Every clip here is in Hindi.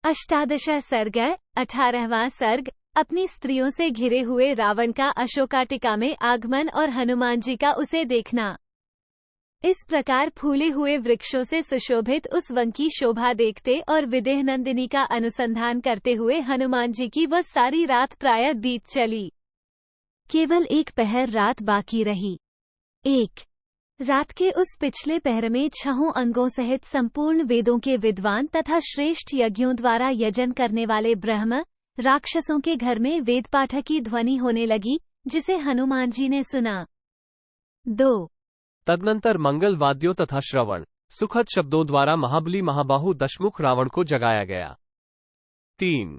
अष्टादश सर्ग 18वां सर्ग। अपनी स्त्रियों से घिरे हुए रावण का अशोकाटिका में आगमन और हनुमान जी का उसे देखना। इस प्रकार फूले हुए वृक्षों से सुशोभित उस वन की शोभा देखते और विदेह नंदिनी का अनुसंधान करते हुए हनुमान जी की वह सारी रात प्रायः बीत चली। केवल एक पहर रात बाकी रही। रात के उस पिछले पहर में 6 अंगों सहित संपूर्ण वेदों के विद्वान तथा श्रेष्ठ यज्ञों द्वारा यजन करने वाले ब्रह्म राक्षसों के घर में वेद पाठ की ध्वनि होने लगी, जिसे हनुमान जी ने सुना। 2 तदनंतर मंगल वाद्यों तथा श्रवण सुखद शब्दों द्वारा महाबली महाबाहु दशमुख रावण को जगाया गया। 3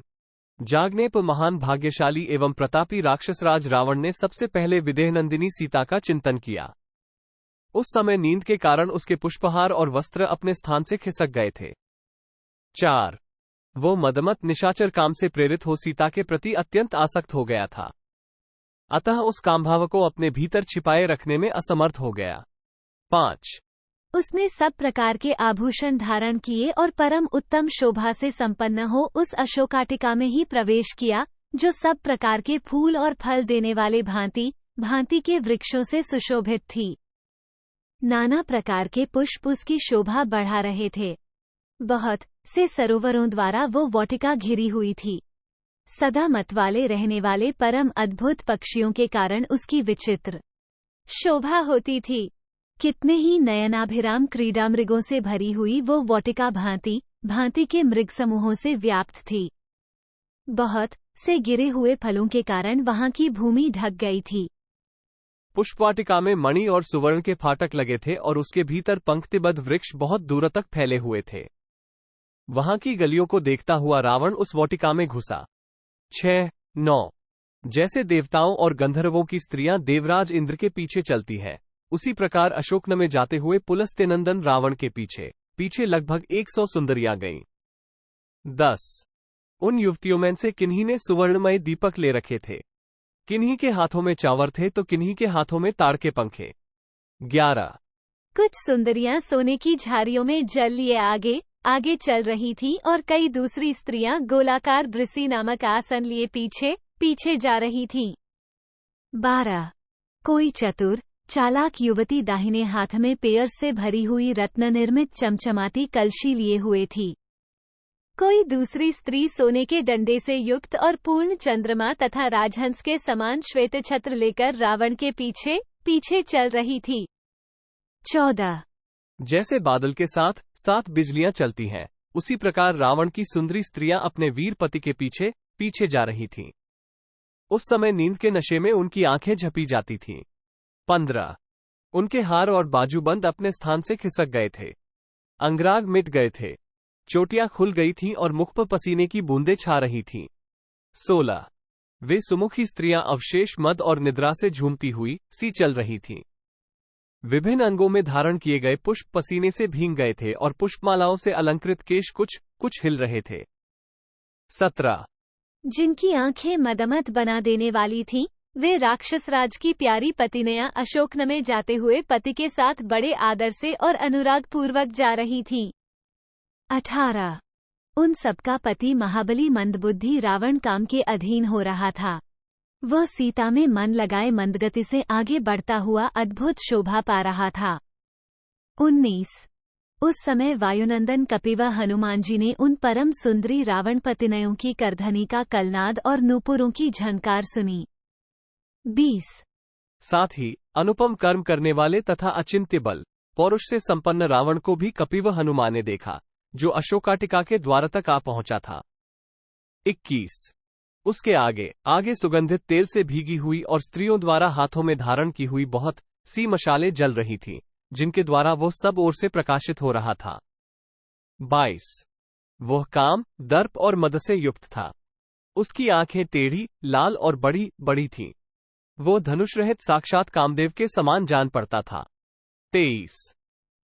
जागने पर महान भाग्यशाली एवं प्रतापी राक्षसराज रावण ने सबसे पहले विदेहनंदिनी सीता का चिंतन किया। उस समय नींद के कारण उसके पुष्पहार और वस्त्र अपने स्थान से खिसक गए थे। 4 वो मदमत निशाचर काम से प्रेरित हो सीता के प्रति अत्यंत आसक्त हो गया था, अतः उस कामभाव को अपने भीतर छिपाए रखने में असमर्थ हो गया। 5 उसने सब प्रकार के आभूषण धारण किए और परम उत्तम शोभा से संपन्न हो उस अशोकाटिका में ही प्रवेश किया, जो सब प्रकार के फूल और फल देने वाले भांति भांति के वृक्षों से सुशोभित थी। नाना प्रकार के पुष्प उसकी शोभा बढ़ा रहे थे। बहुत से सरोवरों द्वारा वो वाटिका घिरी हुई थी। सदा मत वाले रहने वाले परम अद्भुत पक्षियों के कारण उसकी विचित्र शोभा होती थी। कितने ही नयनाभिराम क्रीडा मृगों से भरी हुई वो वाटिका भांति भांति के मृग समूहों से व्याप्त थी। बहुत से गिरे हुए फलों के कारण वहां की भूमि ढक गई थी। पुष्पवाटिका में मणि और सुवर्ण के फाटक लगे थे और उसके भीतर पंक्तिबद्ध वृक्ष बहुत दूर तक फैले हुए थे। वहां की गलियों को देखता हुआ रावण उस वाटिका में घुसा। 6-9 जैसे देवताओं और गंधर्वों की स्त्रियां देवराज इंद्र के पीछे चलती है, उसी प्रकार अशोकवन में जाते हुए पुलस्त्यनंदन रावण के पीछे पीछे लगभग 100 सुंदरियां गईं। 10 उन युवतियों में से किन्हीं ने सुवर्णमय दीपक ले रखे थे, किन्हीं के हाथों में चावर थे तो किन्हीं के हाथों में ताड़ के पंखे। 11 कुछ सुंदरियां सोने की झारियों में जल लिए आगे आगे चल रही थी और कई दूसरी स्त्रियां गोलाकार ब्रिसी नामक आसन लिए पीछे पीछे जा रही थीं। 12 कोई चतुर चालाक युवती दाहिने हाथ में पेयर से भरी हुई रत्न निर्मित चमचमाती कलशी लिए हुए थी। कोई दूसरी स्त्री सोने के डंडे से युक्त और पूर्ण चंद्रमा तथा राजहंस के समान श्वेत छत्र लेकर रावण के पीछे पीछे चल रही थी। 14 जैसे बादल के साथ साथ बिजलियां चलती हैं, उसी प्रकार रावण की सुंदरी स्त्रियां अपने वीर पति के पीछे पीछे जा रही थीं। उस समय नींद के नशे में उनकी आंखें झपी जाती थीं। 15 उनके हार और बाजूबंद अपने स्थान से खिसक गए थे, अंगराग मिट गए थे, चोटियां खुल गई थीं और मुख पर पसीने की बूंदें छा रही थीं। 16 वे सुमुखी स्त्रियां अवशेष मद और निद्रा से झूमती हुई सी चल रही थीं। विभिन्न अंगों में धारण किए गए पुष्प पसीने से भींग गए थे और पुष्पमालाओं से अलंकृत केश कुछ कुछ हिल रहे थे। 17 जिनकी आंखें मदमत बना देने वाली थीं, वे राक्षसराज की प्यारी पत्नियां अशोकवन में जाते हुए पति के साथ बड़े आदर से और अनुराग पूर्वक जा रही थीं। 18 उन सबका पति महाबली मंदबुद्धि रावण काम के अधीन हो रहा था। वह सीता में मन लगाए मंदगति से आगे बढ़ता हुआ अद्भुत शोभा पा रहा था। 19 उस समय वायुनंदन कपिवा हनुमान जी ने उन परम सुंदरी रावण पत्नियों की करधनी का कलनाद और नूपुरों की झनकार सुनी। 20 साथ ही अनुपम कर्म करने वाले तथा अचिंत्य बल पौरुष से संपन्न रावण को भी कपिवा हनुमान ने देखा, जो अशोकाटिका के द्वार तक आ पहुंचा था। 21 उसके आगे आगे सुगंधित तेल से भीगी हुई और स्त्रियों द्वारा हाथों में धारण की हुई बहुत सी मशालें जल रही थीं, जिनके द्वारा वो सब ओर से प्रकाशित हो रहा था। 22 वह काम दर्प और मद से युक्त था, उसकी आंखें टेढ़ी लाल और बड़ी बड़ी थीं, वो धनुष रहित साक्षात कामदेव के समान जान पड़ता था। 23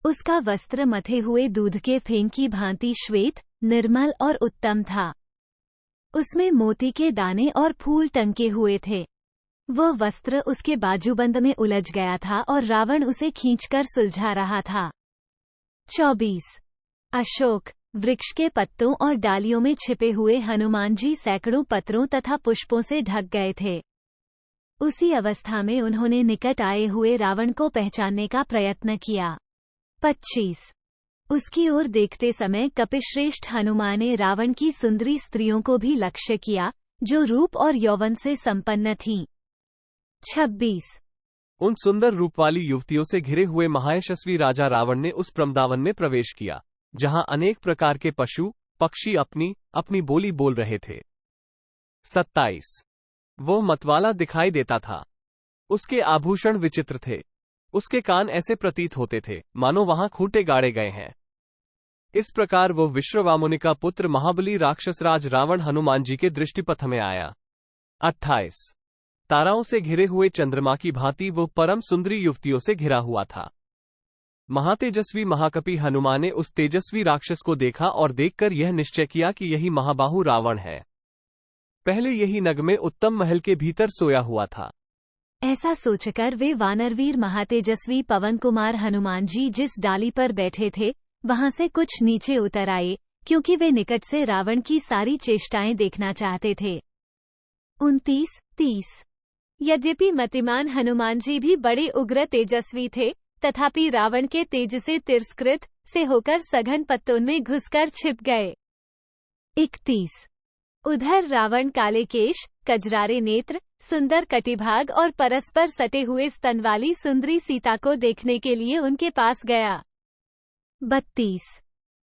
उसका वस्त्र मथे हुए दूध के फेन की भांति श्वेत निर्मल और उत्तम था, उसमें मोती के दाने और फूल टंके हुए थे। वह वस्त्र उसके बाजूबंद में उलझ गया था और रावण उसे खींचकर सुलझा रहा था। 24 अशोक वृक्ष के पत्तों और डालियों में छिपे हुए हनुमान जी सैकड़ों पत्रों तथा पुष्पों से ढक गए थे। उसी अवस्था में उन्होंने निकट आए हुए रावण को पहचानने का प्रयत्न किया। 25 उसकी ओर देखते समय कपिश्रेष्ठ हनुमान ने रावण की सुंदरी स्त्रियों को भी लक्ष्य किया, जो रूप और यौवन से संपन्न थीं। 26 उन सुंदर रूप वाली युवतियों से घिरे हुए महायशस्वी राजा रावण ने उस प्रमदावन में प्रवेश किया, जहां अनेक प्रकार के पशु पक्षी अपनी अपनी बोली बोल रहे थे। 27 वो मतवाला दिखाई देता था। उसके आभूषण विचित्र थे। उसके कान ऐसे प्रतीत होते थे मानो वहां खूंटे गाड़े गए हैं। इस प्रकार वो विश्रवामुनि का पुत्र महाबली राक्षसराज रावण हनुमान जी के दृष्टिपथ में आया। 28 ताराओं से घिरे हुए चंद्रमा की भांति वो परम सुंदरी युवतियों से घिरा हुआ था। महातेजस्वी महाकपि हनुमान ने उस तेजस्वी राक्षस को देखा और देखकर यह निश्चय किया कि यही महाबाहु रावण है। पहले यही नग में उत्तम महल के भीतर सोया हुआ था। ऐसा सोचकर वे वानरवीर महातेजस्वी पवन कुमार हनुमान जी जिस डाली पर बैठे थे वहां से कुछ नीचे उतर आए, क्योंकि वे निकट से रावण की सारी चेष्टाएं देखना चाहते थे। 29-30 यद्यपि मतिमान हनुमान जी भी बड़े उग्र तेजस्वी थे, तथापि रावण के तेज से तिरस्कृत से होकर सघन पत्तों में घुसकर छिप गए। 31 उधर रावण काले केश, कजरारे नेत्र, सुंदर कटिभाग और परस्पर सटे हुए स्तन वाली सुंदरी सीता को देखने के लिए उनके पास गया। 32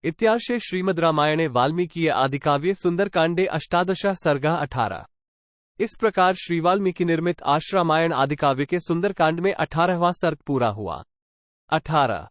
इत्यार्षे श्रीमद् रामायणे वाल्मीकि आदिकाव्ये सुंदरकांडे अष्टादश सर्गः 18। इस प्रकार श्री वाल्मीकि निर्मित आश्रामायण आदिकाव्य के सुंदरकांड में 18वां सर्ग पूरा हुआ। 18